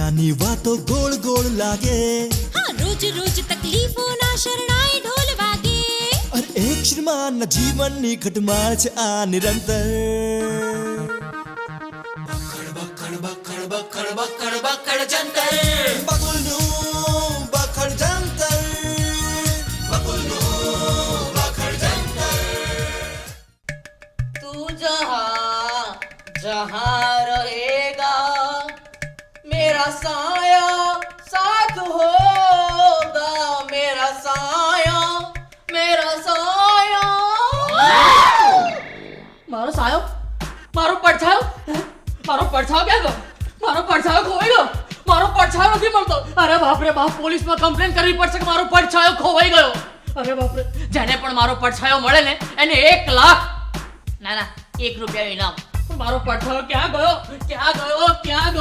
દુનિયાની વાતો ગોળ ગોળ લાગે, હા રોજ રોજ તકલીફોના શરણાઈ ઢોલ વાગે, અરે એક શ્રીમાન જીવનની ખટમાળ છે આ નિરંતર. બકડ જંતર, બકુલનું બકડ જંતર, બકુલનું બકડ જંતર. तू जहाँ जहाँ रहेगा मेरा साया साथ होगा, मेरा साया મારો સાયો, મારો પડછાયો ક્યાં ગયો? મારો પડછાયો ખોવાઈ ગયો. મારો પડછાયો નથી મળતો. અરે બાપ રે બાપ, પોલીસમાં કમ્પ્લેન કરવી પડશે કે મારો પડછાયો ખોવાઈ ગયો. અરે બાપ રે, જેને પણ મારો પડછાયો મળે ને એને 1 લાખ, ના 1 રૂપિયા ઇનામ. પણ મારો પડછાયો ક્યાં ગયો? મારો પડછાયો ક્યાં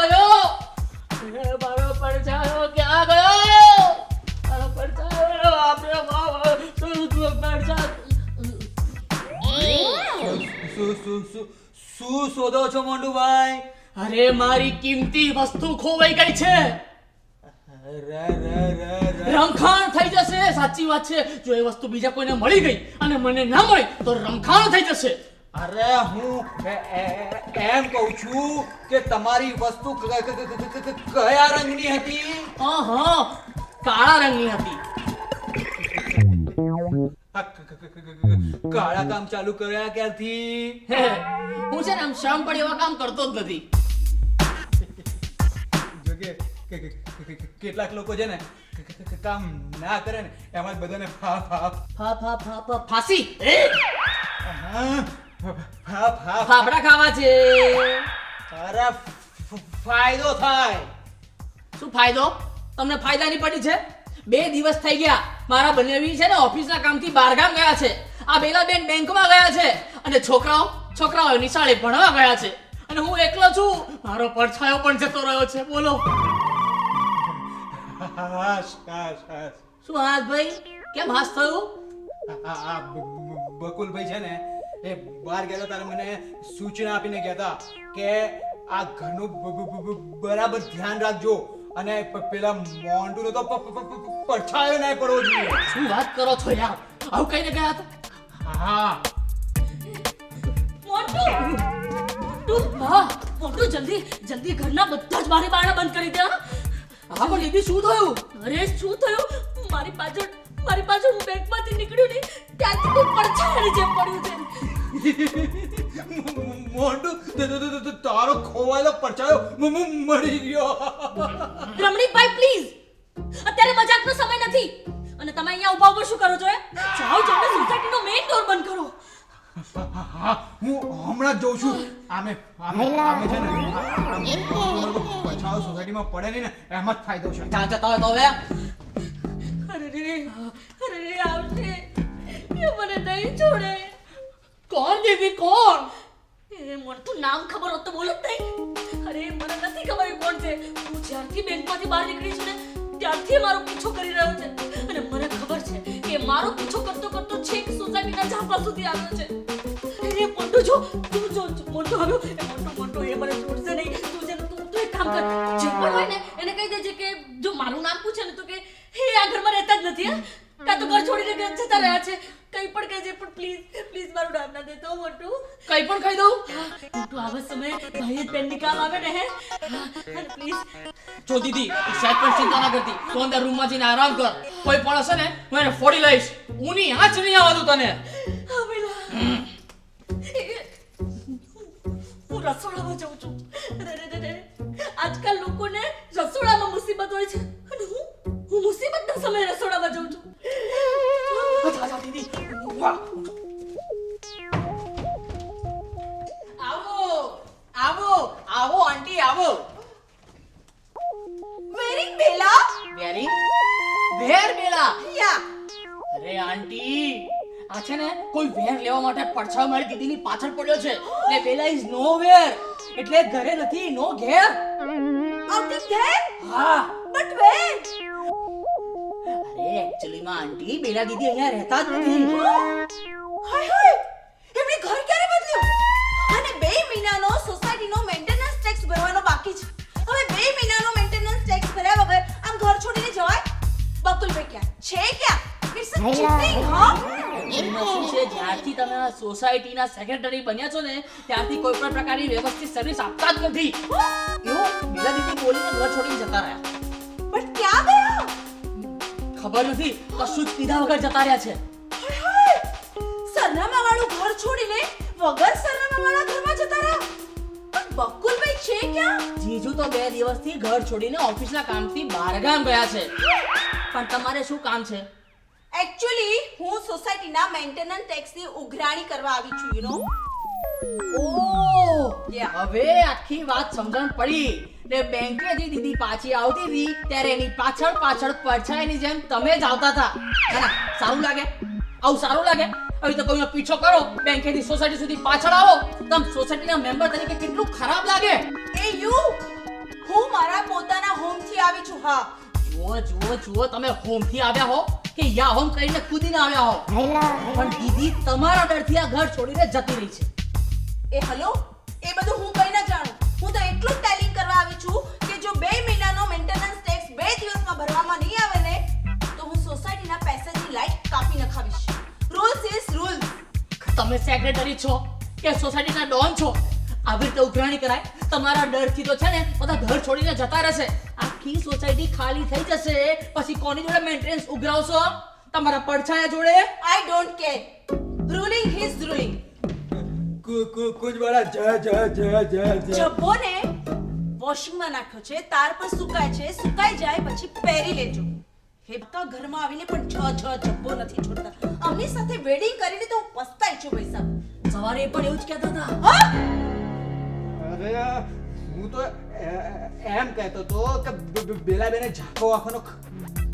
ગયો? મારો પડછાયો, બાપ રે બાપ, શું શોધો છો મોંડુભાઈ? અરે મારી કિંમતી વસ્તુ ખોવાઈ ગઈ છે. રમખાણ થઈ જશે. સાચી વાત છે. જો એ વસ્તુ બીજા કોઈને મળી ગઈ અને મને ના મળી તો રમખાણ થઈ જશે. અરે હું એમ કહું છું કે તમારી વસ્તુ કયા રંગની હતી? હા, કાળા રંગની હતી. કાળા કામ ચાલુ કર્યા ક્યારથી? હું છે ને આમ શરમ પડે એવા કામ કરતો જ નથી. જો કે કેટલાક લોકો છે ને કામ ના કરે ને એમાં જ બધાને ફાંસી ફાફડા ફાફડા ખાવા છે. અરે ફાયદો થાય. શું ફાયદો? તમને ફાયદાની પડી છે? 2 દિવસ થઈ ગયા મારા બંનેવી છે ને ઓફિસના કામથી બહારગામ ગયા છે. આ બેલાબેન બેંકમાં ગયા છે અને છોકરાઓ નિશાળે ભણવા ગયા છે અને હું એકલો છું. મારો પડછાયો પણ જતો રહ્યો છે. બોલો શું હાથ ભાઈ? કેમ હાથ થયું? બકુલભાઈ છે ને એ બહાર ગયા હતા ત્યારે મને સૂચના આપીને ગયા હતા કે આ ઘરનું બરાબર ધ્યાન રાખજો અને પેલા મોન્ટુનો તો પડછાયો નહીં પડવો જોઈએ. શું વાત કરો છો યાર? આવું કહીને ગયા હતા? હા મોટું જલ્દી ઘરના બધા જ બારી બારણા બંધ કરી દે. હા પણ દીદી શું થયું? અરે શું થયું? મારી પાછળ હું બેંકમાંથી નીકળ્યું ને ત્યાંથી કોઈ પડછાયાની જેમ પડ્યું છે. મોન્ટુ તારો ખોવાયેલો પડછાયો મળી ગયો. રમણીકભાઈ પ્લીઝ, અત્યારે મજાકનો સમય નથી અને તમે અહીંયા ઊભા ઊભા શું કરો છો? જાઓ જલ્દી સોસાયટીનો મેઇન ડોર બંધ કરો. હા હું હમણાં જ જોઉં છું. આમે છે ને પડછાયો સોસાયટીમાં પડે નહીં ને એમાં જ ફાયદો છે. ત્યાં જતા હોય તો હવે અરે આવશે એ મને નહીં છોડે. કોણ દીદી કોણ? એ મને તું નામ ખબર હોત તો બોલો જ નહીં. અરે મને નથી ખબર એ કોણ છે. હું જ્યારથી બેંકમાંથી બહાર નીકળી છું ને ત્યારથી મારો પીછો કરી રહ્યો છે અને મને ખબર છે કે મારો પીછો કરતો છેક સોસાયટીના ઝાંપા સુધી આવ્યો છે. અરે મોટો જો મોટો આવ્યો. મોટો એ મને છોડશે નહીં. તું એક કામ કર, જે પણ હોય ને એને કહી દેજે કે જો મારું નામ પૂછે ને તો કે હે આ ઘરમાં રહેતા જ નથી. કાં તો ઘર છોડીને જતા રહ્યા છે. કંઈ પણ કહેજે પણ પ્લીઝ મારું નામ ના દેતો મોટું. કઈ પણ કહી દઉં? મોટું આવા સમયે ભાઈ જ પેન નિકાલ આવે ને પ્લીઝ. જો દીદી સાહેબ પણ ચિંતા ના કરતી. તું અંદર રૂમમાં જઈને આરામ કર. કોઈ પણ હશે ને હું એને ફોડી લઈશ. ઊની આંચ નહીં આવવા દઉં તને. હું રસોડામાં જાઉં છું. આજકાલ લોકોને રસોડામાં મુસીબત હોય છે અને હું મુસીબતના સમયે રસોડામાં જાઉં છું. જા દીદી. આવો આંટી આવો. વેરી બેલા વેરી વેર બેલા. યા અરે આંટી આ છે ને કોઈ વેર લેવા માટે પડછાયો મારી દીદીની પાછળ પડ્યો છે. એટલે બેલા ઇઝ નો વેર, એટલે ઘરે નથી, નો ઘેર. આઉટ ધેર હા બટ વેર અરે એક્ચ્યુઅલી માં આંટી બેલા દીદી અહીંયા રહેતા જ નથી. હાય એમણે ઘર ક્યારે બદલ્યું? અને 2 મહિનાનો સોસાયટીનો મેન્ટેનન્સ ટેક્સ ભરવાનો બાકી છે. હવે 2 મહિના બકુલભાઈ ક્યાં છે? ક્યાં? It's a cheating, huh? એમાં શું છે, જ્યારથી તમે આ સોસાયટીના સેક્રેટરી બન્યા છો ને ત્યારથી કોઈ પણ પ્રકારની વ્યવસ્થિત સર્વિસ આપતા જ નથી. એવું બીજા દીદી બોલીને ઘર છોડીને જતા રહ્યા. પણ ક્યાં ગયા? ખબર નથી, કશું જ પીધા વગર જતા રહ્યા છે. હાય હાય! સરનામાવાળું ઘર છોડીને વગર સરનામાવાળા ઘરમાં જતા રહ્યા. પણ બકુલભાઈ છે ક્યાં? જીજુ તો 2 દિવસથી ઘર છોડીને ઓફિસના કામથી બહારગામ ગયા છે. પણ તમારે શું કામ છે? Actually, હું સોસાયટીના મેન્ટેનન્સ ટેક્સની ઉઘરાણી કરવા આવી છું, you know? Oh, Yeah. હવે આખી વાત સમજણ પડી. ને બેંકેથી દીદી પાછી આવતી હતી ત્યારે એની પાછળ પાછળ પડછાયાની જેમ તમે જ આવતા હતા. ના ના, સારું લાગે? આવું સારું લાગે? હવે તો કોઈનો પીછો કરો, બેંકેથી સોસાયટી સુધી પાછળ આવો. તમે સોસાયટીના મેમ્બર તરીકે કેટલું ખરાબ લાગે. એ યુ, હું મારા પોતાના હોમથી આવી છું. હા, જુઓ જુઓ જુઓ, તમે હોમથી આવ્યા હો કે યા હોમ કરીને કૂદીને આવ્યા હો, પણ દીદી તમારા ડરથી આ ઘર છોડીને જતી રહી છે. એ હલો, એ બધું હું કઈ ના જાણું. હું તો એટલું જ ટેલિંગ કરવા આવી છું કે જો 2 મહિનાનો મેન્ટેનન્સ ટેક્સ 2 દિવસમાં ભરવામાં નહીં આવે ને તો હું સોસાયટીના પેસેજની લાઈટ કાપી નખાવીશ. Rules is rules. તમે સેક્રેટરી છો કે સોસાયટીના ડોન છો? આવી રીતે ઉઘરાણી કરાય? તમારા ડરથી તો છે ને બધા ઘર છોડીને જતા રહેશે. આખી સોસાયટી ખાલી થઈ જશે. પછી કોની જોડે મેન્ટેનન્સ ઉઘરાવશો? તમારા પડછાયા જોડે? I don't care. Ruling is ruling. કુછ બડા જબ્બો ને વોશિંગમાં નાખ્યો છે, તાર પર સુકાય છે, સુકાઈ જાય પછી પહેરી લેજો. હેબકા ઘરમાં આવીને પણ જબ્બો નથી છોડતા. આમની સાથે વેડિંગ કરીને તો હું પસ્તાઈ છું ભાઈ સાહેબ. સવારે પણ એવું જ કહેતા હતા. હા, અરે હું તો એમ કહેતો તો કે બેલાબેને ઝાંખો વાંખોનો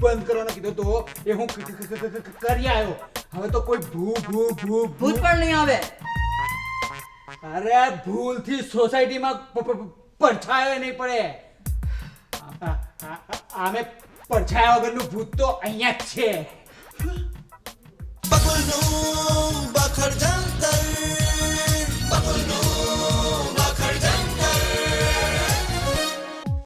બંધ કરવાનો કીધો તો એ હું કરી આવ્યો. હવે તો કોઈ ભૂત પણ નહીં આવે. અરે ભૂલથી સોસાયટીમાં પડછાયો નહીં પડે. આમે પડછાયા વગરનું ભૂત તો અહીંયા જ છે. બકુલનું બખડ